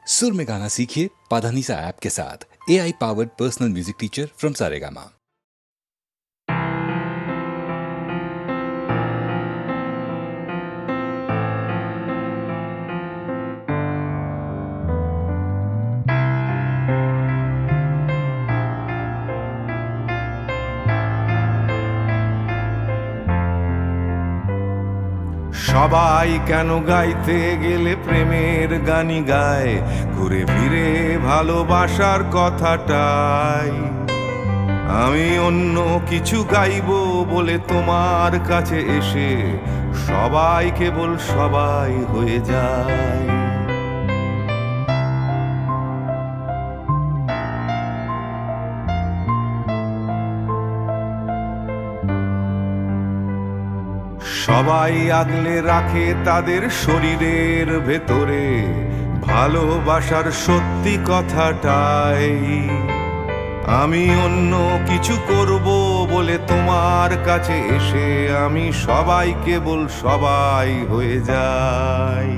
सुर में गाना सीखिए पाधानीसा ऐप के साथ। AI powered personal music teacher from Saregama. সবাই কেন গাইতে গেলে প্রেমের গানি গায়, ঘুরে ফিরে ভালোবাসার কথাটাই। আমি অন্য কিছু গাইবো বলে তোমার কাছে এসে সবাই কেবল সবাই হয়ে যায়। সবাই আগলে রাখে তাদের শরীরের ভেতরে ভালোবাসার সত্যি কথাটাই। আমি অন্য কিছু করব বলে তোমার কাছে এসে আমি সবাই কেবল সবাই হয়ে যাই।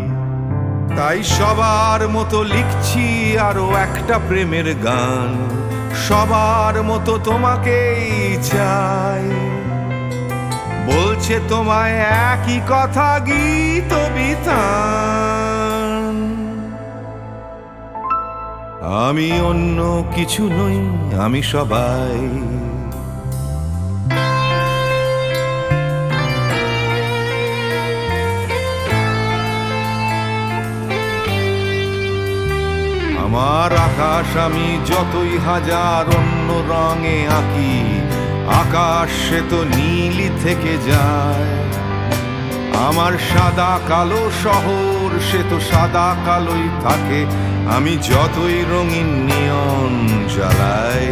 তাই সবার মতো লিখছি আরো একটা প্রেমের গান, সবার মতো তোমাকেই চাই। বলছে তোমায় একই কথা গীত বিতান। আমি অন্য কিছু নই, আমি সবাই। আমার আকাশ আমি যতই হাজার অন্য রঙে আঁকি, আকাশ সে তো নীলই থেকে যায়। আমার সাদা কালো শহর সে তো সাদা কালোই থাকে, আমি যতই রঙিন নিয়ন জ্বালাই।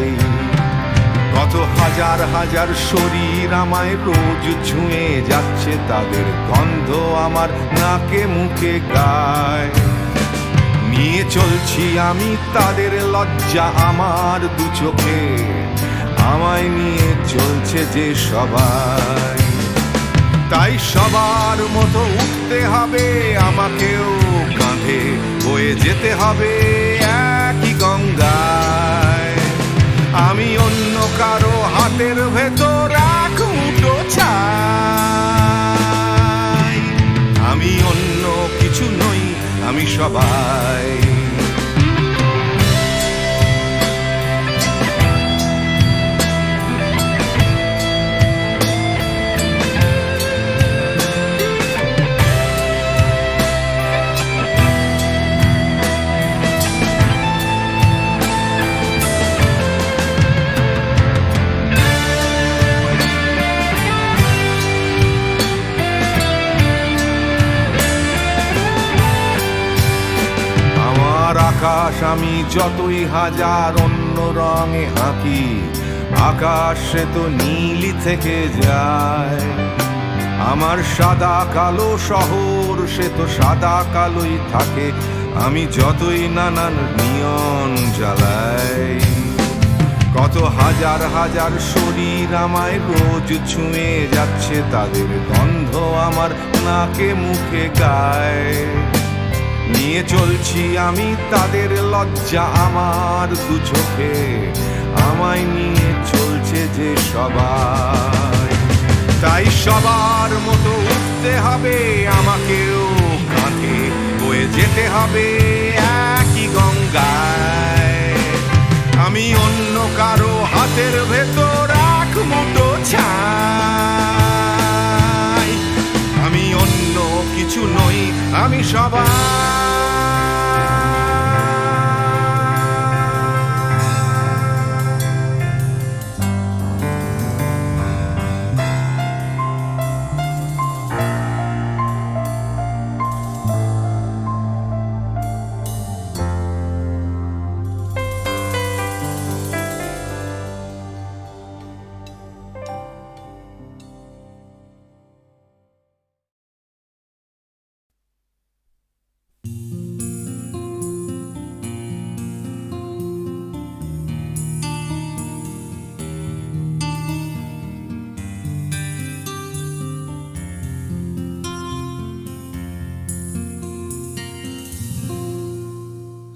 কত হাজার হাজার শরীর আমায় রোজ ছুঁয়ে যাচ্ছে, তাদের গন্ধ আমার নাকে মুখে গায়। নিয়ে চলছি আমি তাদের লজ্জা আমার দু চোখে, আমায় নিয়ে চলছে যে সবাই। তাই সবার মতো উঠতে হবে আমাকেও, কাঁধে বয়ে যেতে হবে একই গঙ্গায়। আমি অন্য কারো হাতের ভেতর এক মুঠো ছাই। আমি অন্য কিছু নই, আমি সবাই। আকাশ আমি যতই হাজার অন্য রঙে আঁকি, আকাশ সে তো নীলই থেকে যায়। আমার সাদা কালো শহর সে তো সাদা কালোই থাকে, আমি যতই নানান নিয়ন জ্বালাই। কত হাজার হাজার শরীর আমায় রোজ ছুঁয়ে যাচ্ছে, তাদের গন্ধ আমার নাকে মুখে গায়। নিয়ে চলছি আমি তাদের লজ্জা আমার দু চোখে, আমায় নিয়ে চলছে যে সবাই। তাই সবার মতো উঠতে হবে আমাকেও, কাঁধে বয়ে যেতে হবে একই গঙ্গায়। আমি অন্য কারো হাতের ভেতর এক মুঠো ছাই। আমি অন্য কিছু নই, আমি সবাই।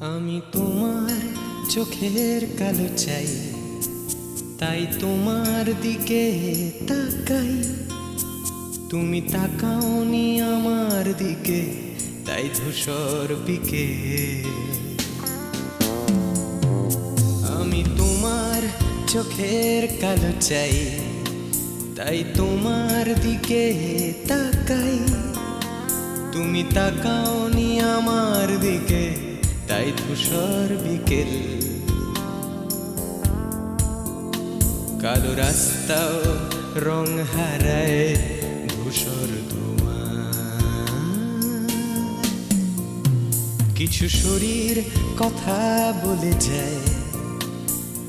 আমি তোমার চোখের কালো চাই, তাই তোমার দিকে তাকাই। তুমি তাকাওনি আমার দিকে, তাই ধূসর বিকেল। আমি তোমার চোখের কালো চাই, তাই তোমার দিকে তাকাই। তুমি তাকাওনি আমার দিকে, তাই ধূসর বিকেল। কালো রাস্তাও রং হারায় ধূসর ধোঁয়া। কিছু শরীর কথা বলে যায়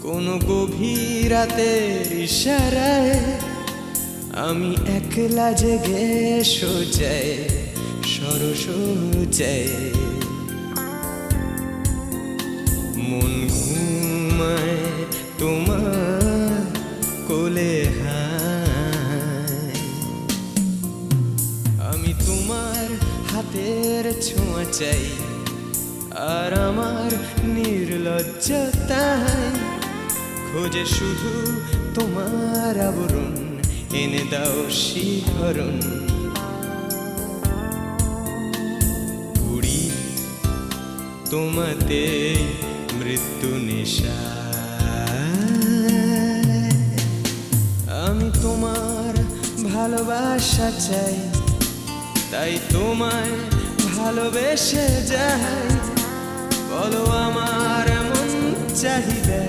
কোনো গভীর রাতের ইশারায়। আমি একলা জেগে সোজায় সরস যায়। মন ঘুমায় তোমার কোলে হায়। আমি তোমার হাতের ছোঁয়া চাই, আর আমার নির্লজ্জতায় খোঁজে শুধু তোমার আবরণ। এনে দাও শিহরণ। উড়ি তোমাতে মৃত্যু নেশা। আমি তোমার ভালোবাসা চাই, তাই তোমায় ভালোবেসে যাই। বলো আমার এমন চাহিদা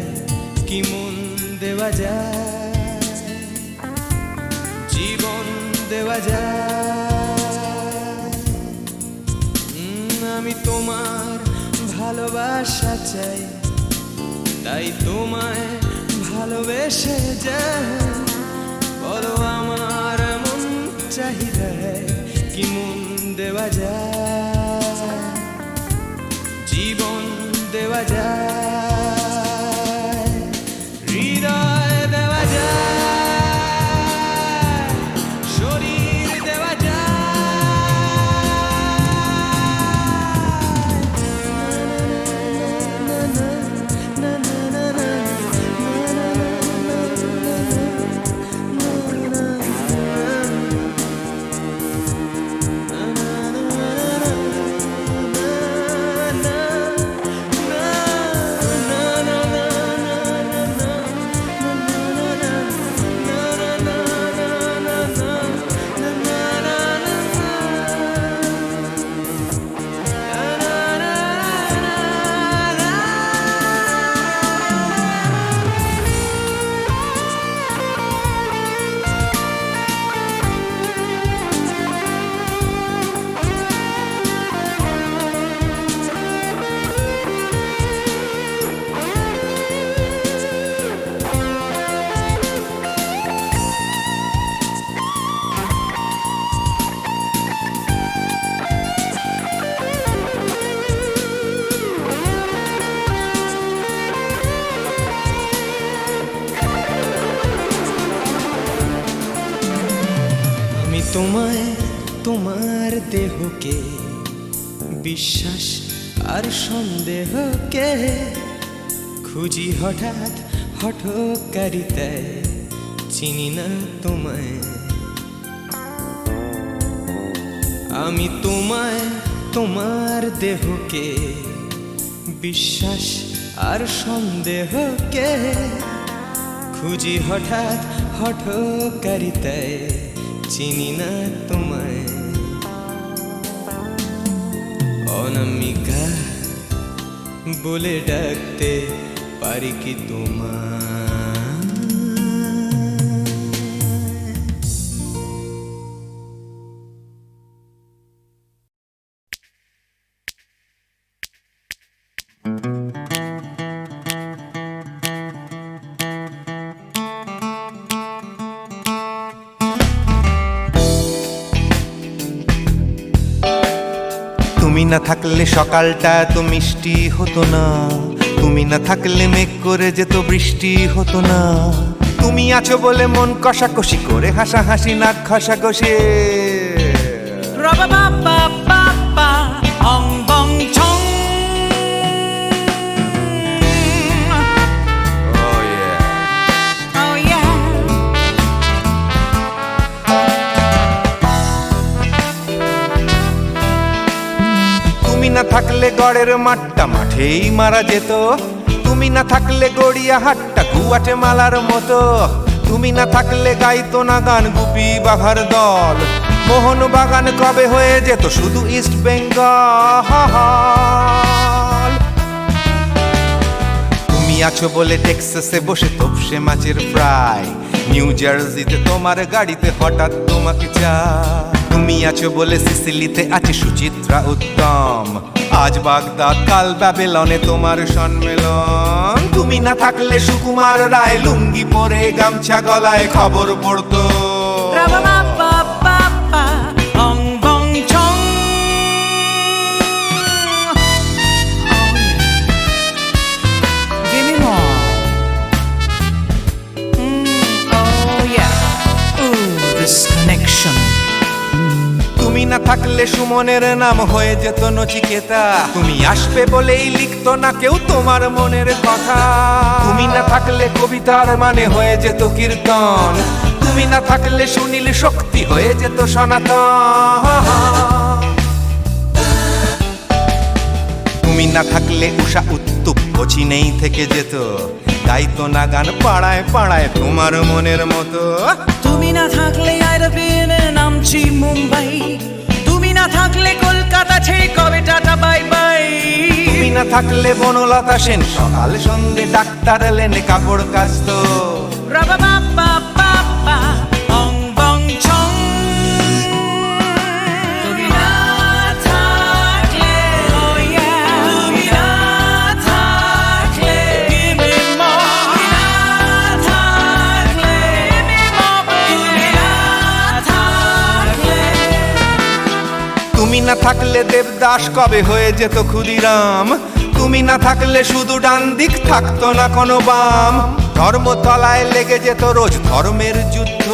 কি মন দেওয়া যায়, জীবন দেওয়া যায়। আমি তোমার ভালোবাসা চাই, তাই তোমায় ভালোবেসে যাই। বলো আমার এমন চাহিদা কি মন দেওয়া যায়, জীবন দেওয়া যায়, হৃদয় দেওয়া যায়, শরীর দেওয়া তোমায় তোমার দেহকে বিশ্বাস আর সন্দেহকে খুঁজি হঠাৎ হঠকারিতায় চিনি না তোমায়। আমি তোমায় তোমার দেহকে বিশ্বাস আর সন্দেহকে খুঁজি হঠাৎ হঠকারিতায় চিনি না তোমায়। অনামিকা বলে ডাকতে পারি কি তোমায়? তুমি না থাকলে সকালটা এত মিষ্টি হতো না, তুমি না থাকলে মেঘ করে যেত বৃষ্টি হতো না। তুমি আছো বলে মন কষাকষি করে হাসাহাসি নাক ঘষাঘষি। থাকলে গড়ের মাঠটা মাঠেই মারা যেত, তুমি না থাকলে গড়িয়া হাটটা গুয়াটে মালার মতো, তুমি না থাকলে গাইতো না গান গুপি বাঘার দল, মোহন বাগান কবে হয়ে যেত শুধু ইস্ট বেঙ্গল। তুমি আছো বলে টেক্সাসে বসে তপসে মাছের ফ্রাই, নিউ জার্সিতে তোমার গাড়িতে হঠাৎ তোমাকে চাই, তুমি আছো বলে সিসিলিতে আছে সুচিত্রা উত্তম, আজ বাগদাদ কাল ব্যাবিলনে তোমার সম্মেলন, তুমি না থাকলে সুকুমার রায় লুঙ্গি পরে গামছা গলায় খবর পড়তো। তুমি না থাকলে সুমনের নাম হয়ে যেত নচিকেতা, তুমি আসবে বলেই লিখতো না কেউ তোমার মনের কথা, তুমি না থাকলে কবিতার মানে হয়ে যেত কীর্তন, তুমি না থাকলে সুনীল শক্তি হয়ে যেত সনাতন, তুমি না থাকলে উষা উত্তুপ কোচিনেই থেকে যেত, গাইতো না গান পাড়ায় পাড়ায় তোমার মনের মতো, তুমি না থাকলে আইরবিনে নামছি মুম্বাই, তুমি না থাকলে কলকাতা ছেড়ে কবে টাটা বাই বাই, তুমি না থাকলে বনলতা সেন সকাল সন্ধে ডাক্তার লেনে কাপড় কাচতো। রাবা বাবা বাবা অং বং ছং, তুমি না থাকলে oh yeah, তুমি না থাকলে give me more, তুমি না থাকলে give me more, তুমি না থাকলে, তুমি না থাকলে দেবদাস কবে হয়ে যেত ক্ষুদিরাম, তুমি না থাকলে শুধু ডান দিক থাকতো না কোনো বাম, ধর্মতলায় লেগে যেত রোজ ধর্মের যুদ্ধ,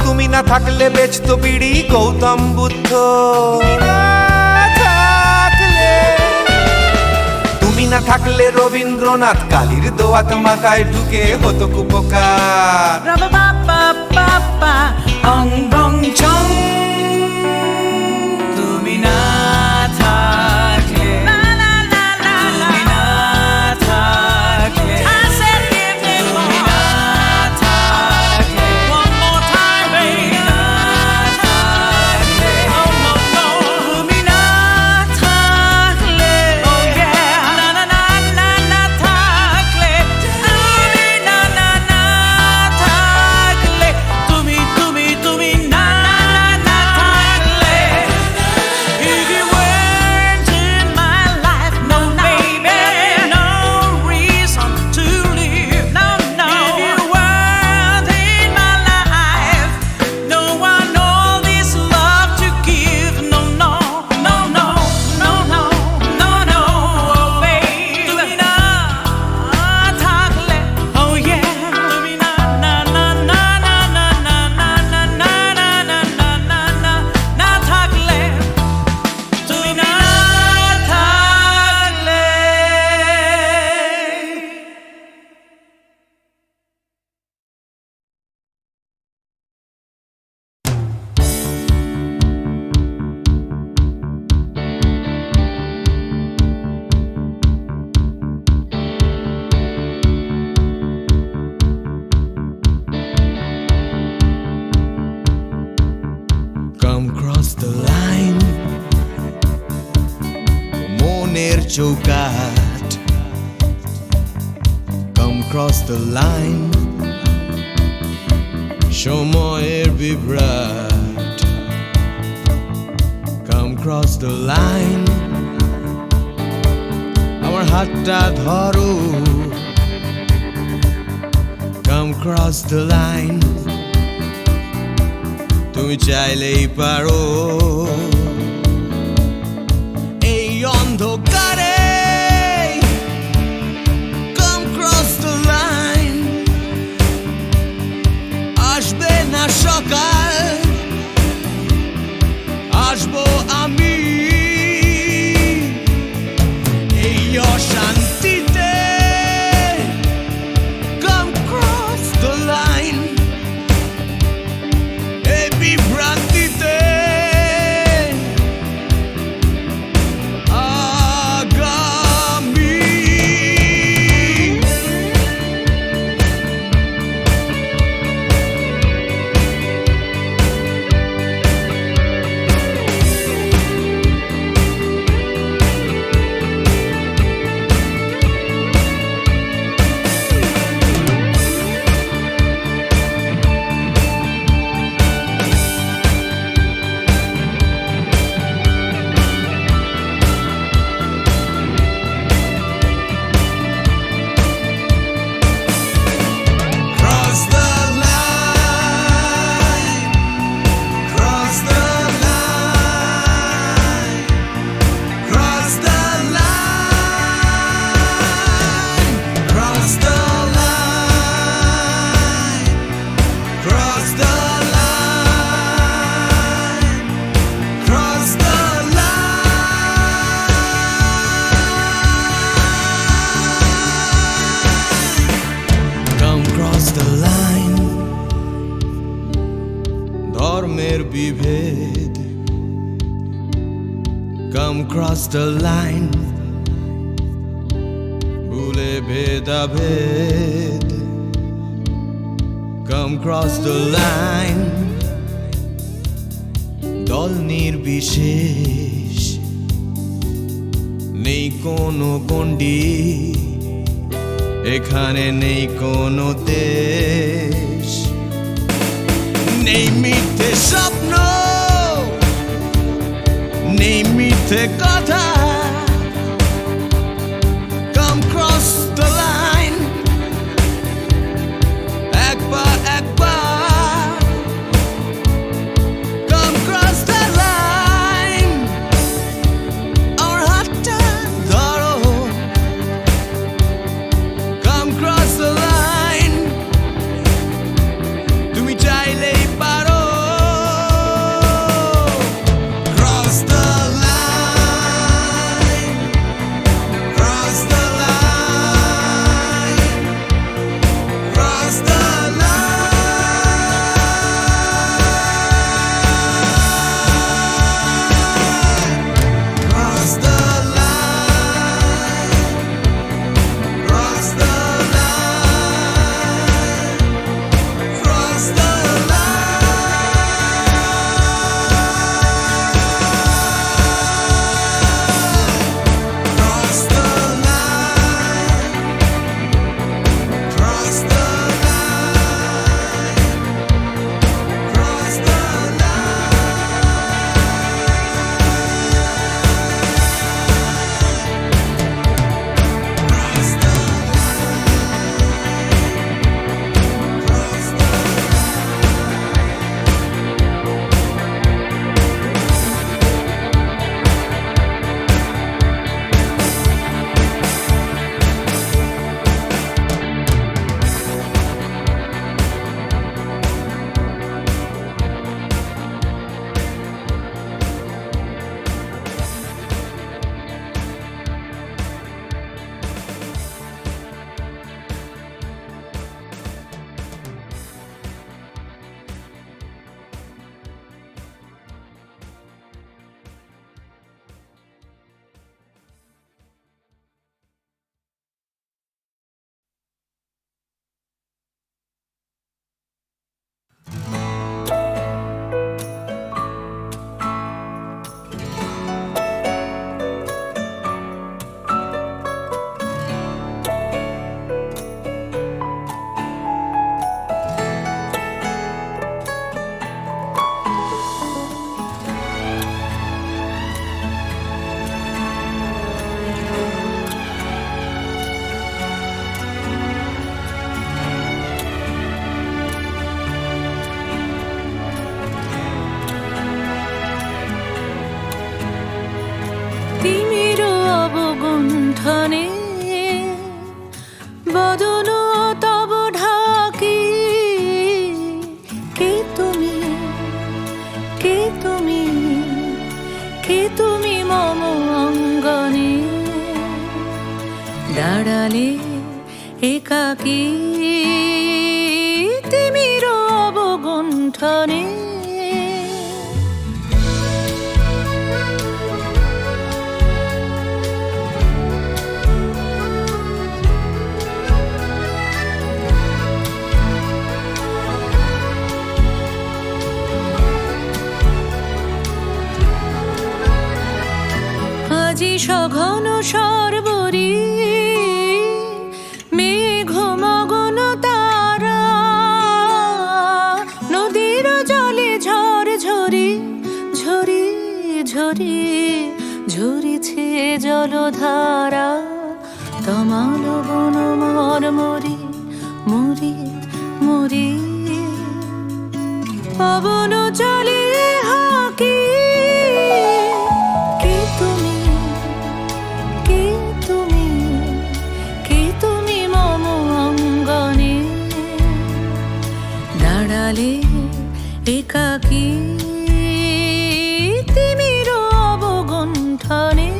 তুমি না থাকলে বেচতো বিড়ি গৌতম বুদ্ধ, তুমি না থাকলে রবীন্দ্রনাথ কালীর দোয়াত মাথায় ঢুকে হতো কুপকার। রাবা বাবা বাবা অং বং ছং, তুমি না থাকলে না না না না, তুমি না থাকলে I said give me more, তুমি না থাকলে one more time baby, তুমি না থাকলে oh no no, তুমি না থাকলে oh yeah, না না না না না থাকলে, তুমি না না না থাকলে, তুমি তুমি তুমি না না না থাকলে, if you weren't in my life, no baby, no reason to live, no no, if you weren't in my life, no one all this love to give, no no no no no no no no, oh baby, তুমি না থাকলে oh yeah, তুমি না না না না না না না না না না না না না না না না থাকলে, তুমি না থাকলে। Come cross the line, মনের চৌকাট, Come cross the line, সময়ের বিভ্রাট, Come cross the line, আমার হাতটা ধরো, Come cross the line, তুমি চাইলেই পারো, এই অন্ধকারে Come cross the line, আসবে না সকাল, আসবো আমি, এই অশান্তিতে Come cross the line, এই বিভ্রান্তিতে cross the line ভুলে ভেদাভেদ Come cross the line দল নির্বিশেষ নেই কোনো গণ্ডি এখানে নেই কোনো দেশ নেই মিথ্যে স্বপ্ন নেই মিথ্যে কথা Come cross the line একবার একবার Come cross the line আমার হাতটা ধরো Come cross the line তুমি চাইলেই পারো Cross the line Cross the line Cross the line Cross the line Cross the line Cross the line Cross the line Cross the line Cross the তিমির অবগুণ্ঠনে বদন তব ঢাকি কে তুমি কে তুমি কে তুমি মম অঙ্গনে দাঁড়ালে একাকী তিমির অবগুণ্ঠনে আজি সঘন সর্বরী মেঘ মগন তারা নদীর জলে ঝড় ঝরি ঝরি ঝরি ঝরিছে জলধারা তমাল বন মর মরি মরি মরি পবন চলে হাকি কে তুমি কে তুমি কে তুমি মম অঙ্গনে দাঁড়ালে একাকী তিমির অবগুণ্ঠনে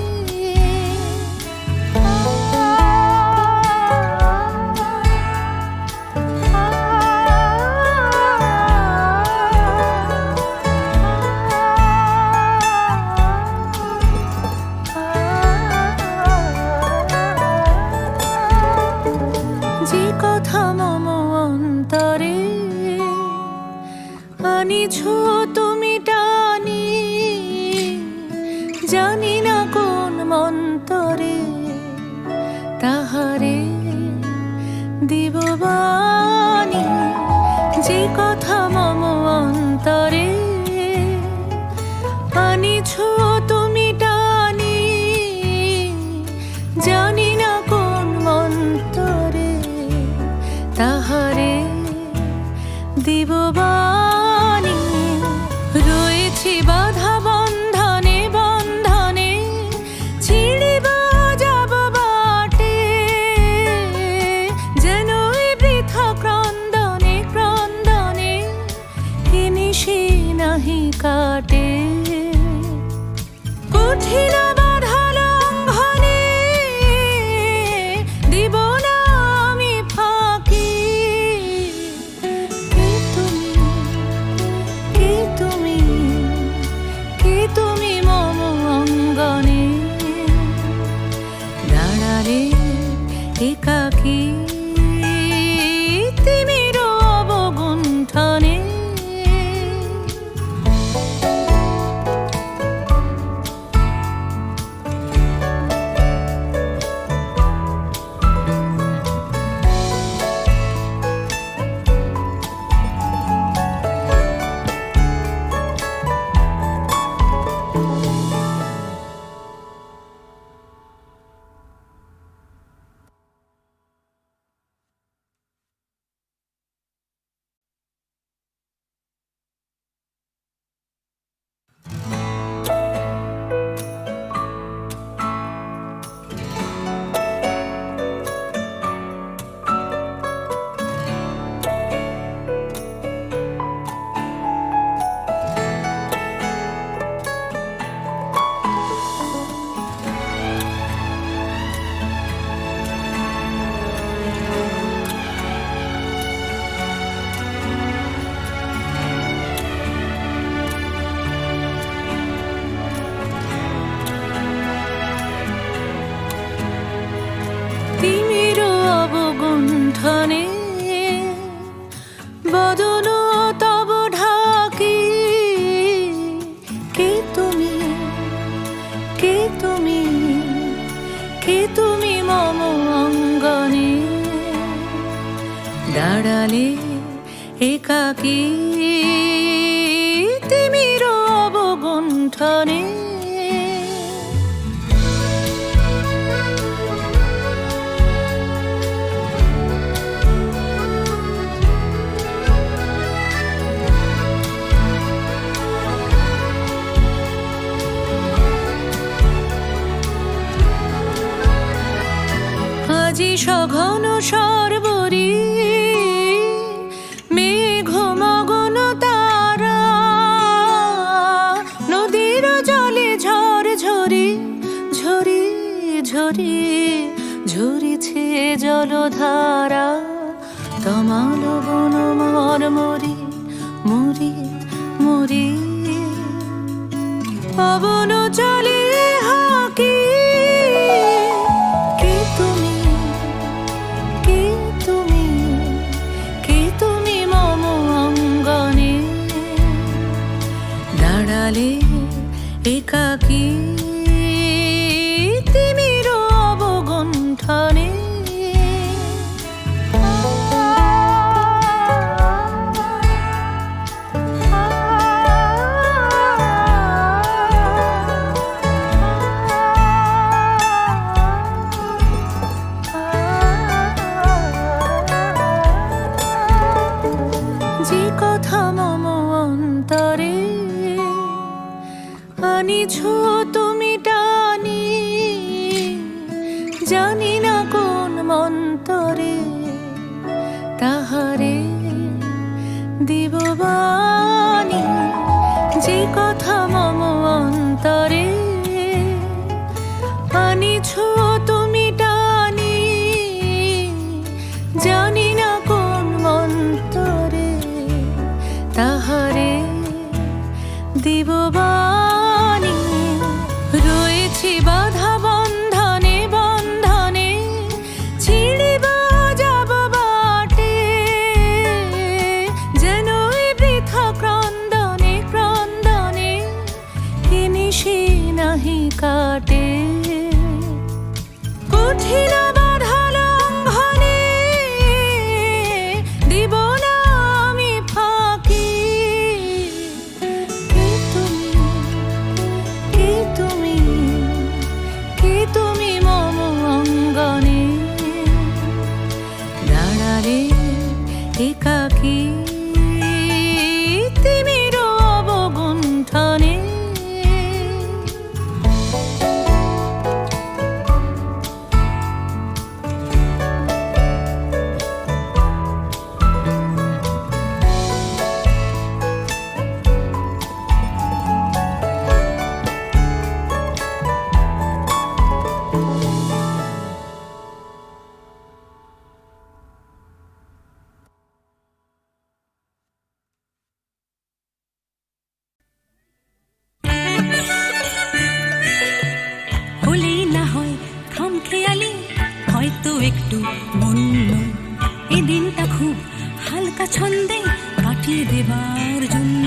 আনিছো তুমি টানি, জানি না কোন মন্তরে তাহারে দিব বাণী, যে কথা মম অন্তরে আনিছো তুমি টানি, জানি না কোন মন্তরে তাহারে দিব বাণী। রয়েছি বাধা বন্ধনে বন্ধনে, ছিড়িব যাব বাটে, যেন এই বৃথা ক্রন্দনে ক্রন্দনে নিশি নাহি কাটে। কঠিন বাধা লঙ্ঘনে দিব না আমি ফাঁকি, কে তুমি, কে তুমি মম অঙ্গনে দাঁড়ালে একাকী তিমির অবগুণ্ঠনে। তিমির অবগুণ্ঠনে বদন তব ঢাকি, কে তুমি, কে তুমি, কে তুমি মম অঙ্গনে দাঁড়ালে একাকী তিমির অবগুণ্ঠনে। আজি সঘন সর্বরি মেঘ মগন তারা, নদীর জলে ঝড় ঝরি ঝরি ঝরি ঝরিছে জলধারা, তমাল বন মরমরি মরি মরি পবন চলে হাকি, কে তুমি, কে তুমি, কে তুমি মম অঙ্গনে দাঁড়ালে একাকী তিমির অবগুণ্ঠনে। যে কথা মম অন্তরে আনিছো তুমি টানি, জানি না কোন মন্তরে তাহারে দিব বাণী, যে কথা মম অন্তরে আনিছো তুমি টানি, জানি না কোন মন্তরে তাহারে দিব বাণী। রয়েছি বাধা বন্ধনে বন্ধনে, ছিড়িব যাব বাটে, যেন এই বৃথা হয়তো একটু বন্য, এই দিনটা খুব হালকা ছন্দে কাটিয়ে দেবার জন্য।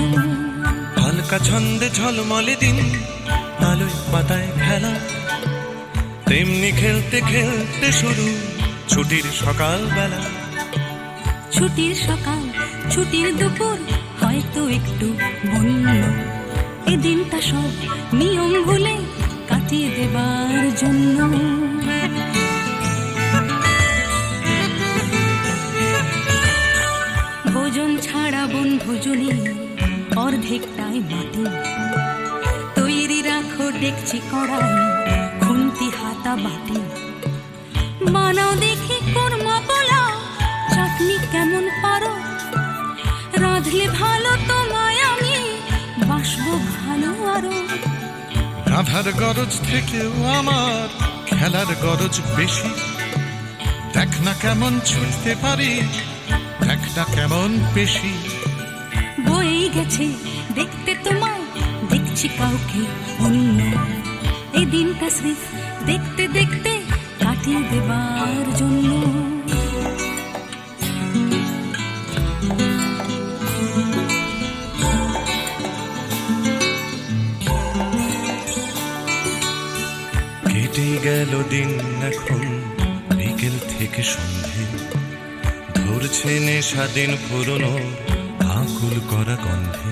হালকা ছন্দে ঝলমলে দিন, আলোয় পাতায় খেলা, তেমনি খেলতে খেলতে শুরু ছুটির সকাল বেলা। ছুটির সকাল, ছুটির দুপুর, হয়তো একটু বন্য, এই দিনটা সব নিয়ম ভুলে কাটিয়ে দেবার জন্য। ভোজন ছাড়া বনভোজনে অর্ধেকটাই মাটি, তৈরি রাখো ডেকচি কড়াই, খুন্তি হাতা বাটি, বানাও দেখি কোরমা পোলাও, চাটনি কেমন পারো, রাঁধলে ভালো তোমায় আমি বাসবো ভালো আরো। রাধার গরজ থেকেও আমার খেলার গরজ বেশি, দেখ না কেমন ছুটতে পারি, দেখ না কেমন পেশি। বই গেছে দেখতে তোমায়, দেখছি কাউকে অন্য, এই দিনটা স্রেফ দেখতে দেখতে কাটিয়ে দেবার জন্য। কেটে গেল দিন এখন বিকেল থেকে সন্ধে, ধরছে নেশা দিন পুরনো আকুল করা গন্ধে।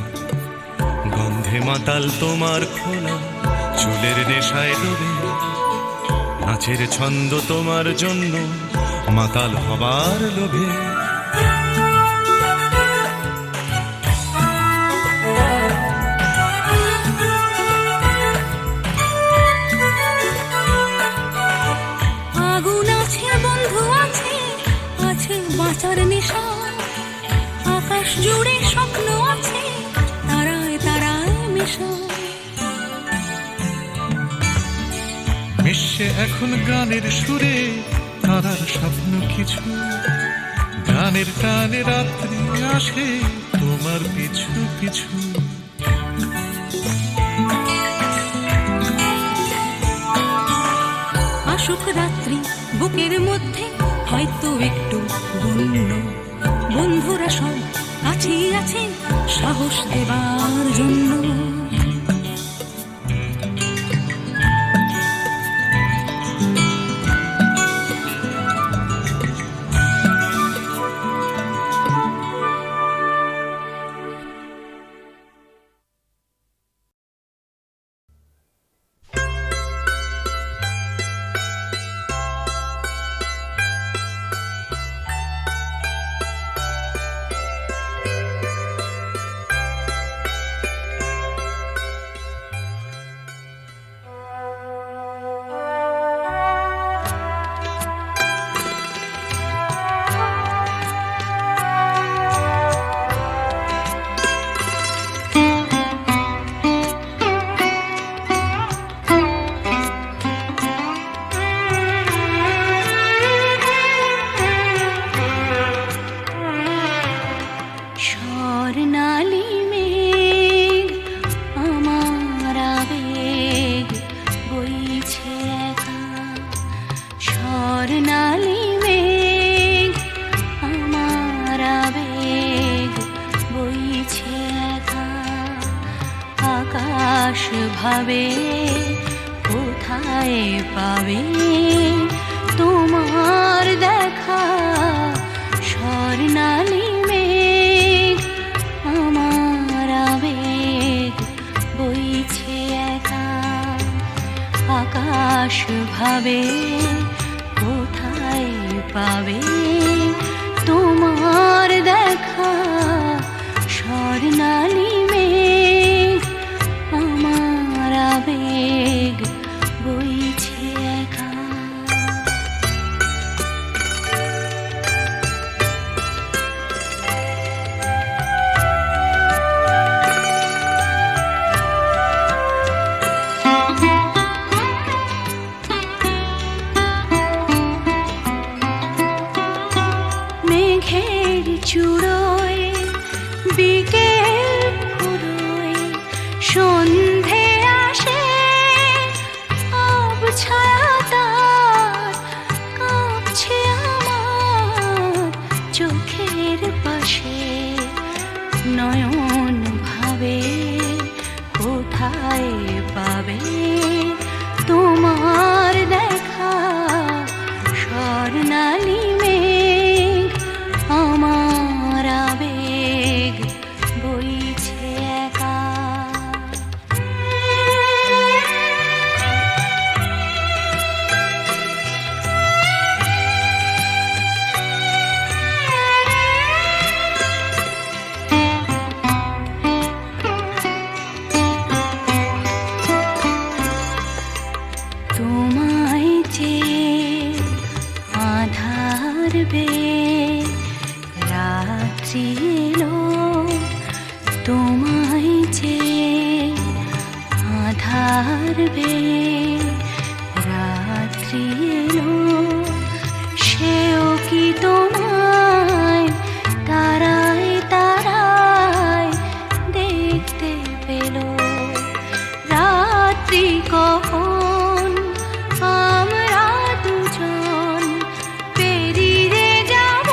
গন্ধে মাতাল তোমার খোলা চুলের নেশায় ডোবে, নাচের ছন্দ তোমার জন্য মাতাল হবার লোভে। আগুন আছে, বন্ধু আছে, আছে বাঁচার নেশা, আকাশ জুড়ে স্বপ্ন আছে, তারায় তারায় মেশা। মিশছে এখন গানের সুরে তারার স্বপ্ন কিছু, গানের টানে রাত্রি আসে তোমার পিছু পিছু। আসুক রাত্রি বুকের মধ্যে, হয়তো একটু বন্য, বন্ধুরা সব কাছেই আছে সাহস দেবার জন্য। স্বর্ণালী মেঘ আমার আবেগ বইছে একা, স্বর্ণালী মেঘ আমার আবেগ বইছে একা। আকাশ ভাবে কোথায় পাবে তোমার দেখা, স্বর্ণালী মেঘ আমার আবেগ বইছে একা। আকাশ ভাবে কোথায় পাবে তোমার দেখা, স্বর্ণালী মেঘ আমার আবেগ বইছে একা। মেঘে স্বর্ণালী মেঘ আমার আবেগ বইছে একা। তোমায় চেয়ে আধার বেয়ে রাত্রি এলো, তোমায় চেয়ে আধার বেয়ে রাত্রি এলো, সেও কি তোমায় তারায় তারায় দেখতে পেল। রাত্রি কখন আমরা দুজন পেরিয়ে যাব,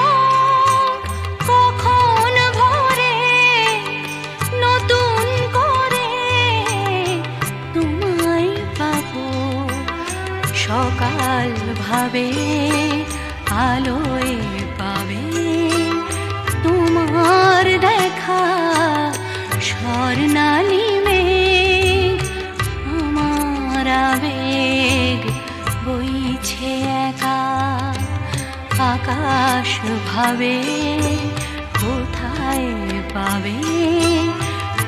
কখন ভোরে নতুন করে তোমায় পাবো। সকাল ভাবে আলোয় পাবে তোমার দেখা, স্বর্ণালী মেঘ আমার আবেগ বইছে একা। আকাশ ভাবে কোথায় পাবে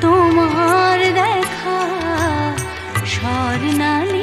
তোমার দেখা, স্বর্ণালী